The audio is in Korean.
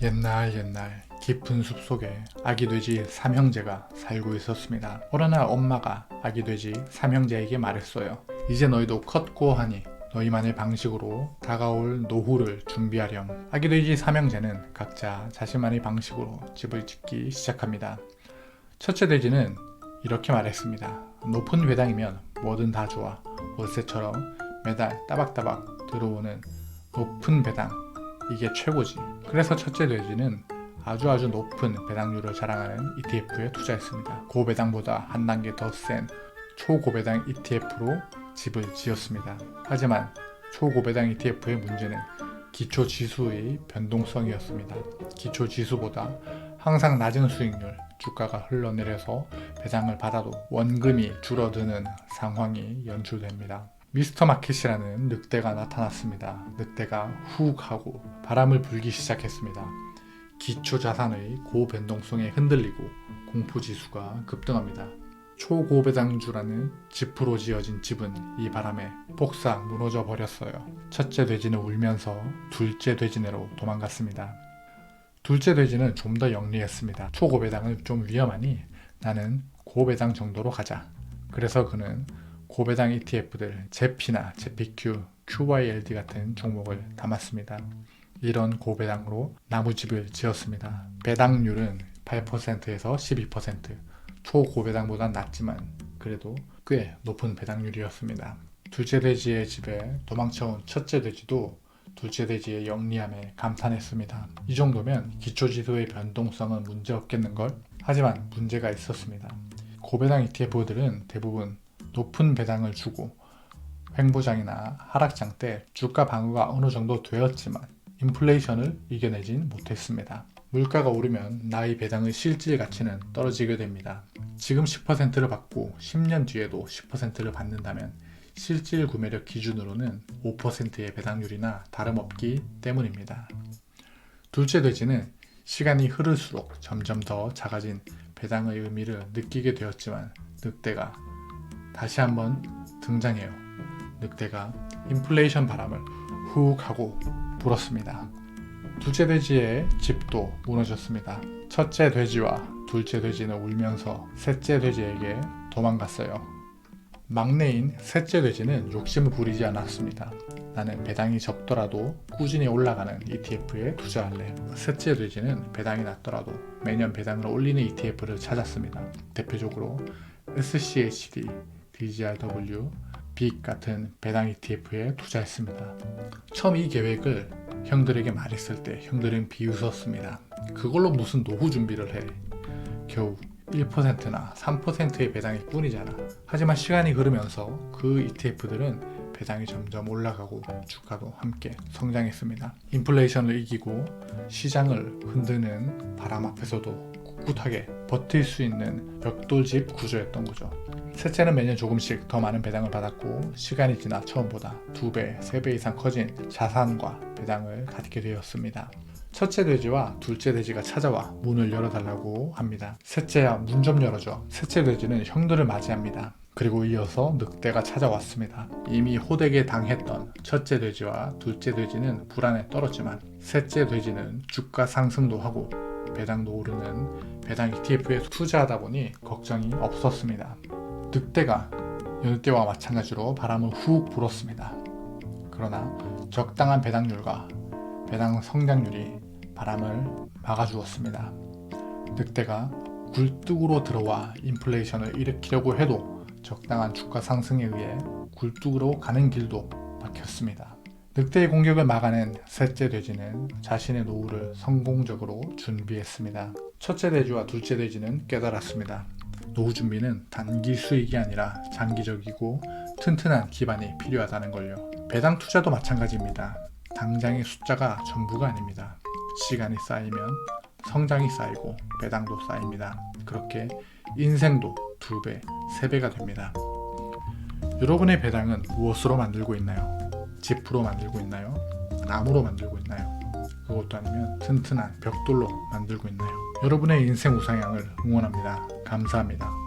옛날 깊은 숲속에 아기 돼지 삼형제가 살고 있었습니다. 어느 날 엄마가 아기 돼지 삼형제에게 말했어요. 이제 너희도 컸고 하니 너희만의 방식으로 다가올 노후를 준비하렴. 아기 돼지 삼형제는 각자 자신만의 방식으로 집을 짓기 시작합니다. 첫째 돼지는 이렇게 말했습니다. 높은 배당이면 뭐든 다 좋아. 월세처럼 매달 따박따박 들어오는 높은 배당, 이게 최고지. 그래서 첫째 돼지는 아주 높은 배당률을 자랑하는 ETF에 투자했습니다. 고배당보다 한 단계 더 센 초고배당 ETF로 집을 지었습니다. 하지만 초고배당 ETF의 문제는 기초지수의 변동성이었습니다. 기초지수보다 항상 낮은 수익률, 주가가 흘러내려서 배당을 받아도 원금이 줄어드는 상황이 연출됩니다. 미스터 마켓이라는 늑대가 나타났습니다. 늑대가 훅 하고 바람을 불기 시작했습니다. 기초 자산의 고변동성에 흔들리고 공포지수가 급등합니다. 초고배당주라는 지프로 지어진 집은 이 바람에 폭삭 무너져 버렸어요. 첫째 돼지는 울면서 둘째 돼지네로 도망갔습니다. 둘째 돼지는 좀 더 영리했습니다. 초고배당은 좀 위험하니 나는 고배당 정도로 가자. 그래서 그는 고배당 ETF들 제피나 제피Q, QYLD 같은 종목을 담았습니다. 이런 고배당으로 나무집을 지었습니다. 배당률은 8%에서 12%, 초고배당보단 낮지만 그래도 꽤 높은 배당률이었습니다. 둘째 돼지의 집에 도망쳐온 첫째 돼지도 둘째 돼지의 영리함에 감탄했습니다. 이 정도면 기초지수의 변동성은 문제없겠는걸? 하지만 문제가 있었습니다. 고배당 ETF들은 대부분 높은 배당을 주고 횡보장이나 하락장 때 주가 방어가 어느 정도 되었지만 인플레이션을 이겨내진 못했습니다. 물가가 오르면 나의 배당의 실질 가치는 떨어지게 됩니다. 지금 10%를 받고 10년 뒤에도 10%를 받는다면 실질 구매력 기준으로는 5%의 배당률이나 다름없기 때문입니다. 둘째 돼지는 시간이 흐를수록 점점 더 작아진 배당의 의미를 느끼게 되었지만 늑대가 다시 한번 등장해요. 늑대가 인플레이션 바람을 훅 하고 불었습니다. 둘째 돼지의 집도 무너졌습니다. 첫째 돼지와 둘째 돼지는 울면서 셋째 돼지에게 도망갔어요. 막내인 셋째 돼지는 욕심을 부리지 않았습니다. 나는 배당이 적더라도 꾸준히 올라가는 ETF에 투자할래. 셋째 돼지는 배당이 낮더라도 매년 배당을 올리는 ETF를 찾았습니다. 대표적으로 SCHD, DGRW, 빅 같은 배당 ETF에 투자했습니다. 처음 이 계획을 형들에게 말했을 때 형들은 비웃었습니다. 그걸로 무슨 노후 준비를 해. 겨우 1%나 3%의 배당일 뿐이잖아. 하지만 시간이 흐르면서 그 ETF들은 배당이 점점 올라가고 주가도 함께 성장했습니다. 인플레이션을 이기고 시장을 흔드는 바람 앞에서도 꿋꿋하게 버틸 수 있는 벽돌집 구조였던 거죠. 셋째는 매년 조금씩 더 많은 배당을 받았고 시간이 지나 처음보다 2배, 3배 이상 커진 자산과 배당을 갖게 되었습니다. 첫째 돼지와 둘째 돼지가 찾아와 문을 열어달라고 합니다. 셋째야, 문 좀 열어줘. 셋째 돼지는 형들을 맞이합니다. 그리고 이어서 늑대가 찾아왔습니다. 이미 호되게 당했던 첫째 돼지와 둘째 돼지는 불안에 떨었지만 셋째 돼지는 주가 상승도 하고 배당도 오르는 배당 ETF에 투자하다 보니 걱정이 없었습니다. 늑대가 여느 때와 마찬가지로 바람을 훅 불었습니다. 그러나 적당한 배당률과 배당 성장률이 바람을 막아주었습니다. 늑대가 굴뚝으로 들어와 인플레이션을 일으키려고 해도 적당한 주가 상승에 의해 굴뚝으로 가는 길도 막혔습니다. 늑대의 공격을 막아낸 셋째 돼지는 자신의 노후를 성공적으로 준비했습니다. 첫째 돼지와 둘째 돼지는 깨달았습니다. 노후 준비는 단기 수익이 아니라 장기적이고 튼튼한 기반이 필요하다는 걸요. 배당 투자도 마찬가지입니다. 당장의 숫자가 전부가 아닙니다. 시간이 쌓이면 성장이 쌓이고 배당도 쌓입니다. 그렇게 인생도 2배, 3배가 됩니다. 여러분의 배당은 무엇으로 만들고 있나요? 지프로 만들고 있나요? 나무로 만들고 있나요? 그것도 아니면 튼튼한 벽돌로 만들고 있나요? 여러분의 인생 우상향을 응원합니다. 감사합니다.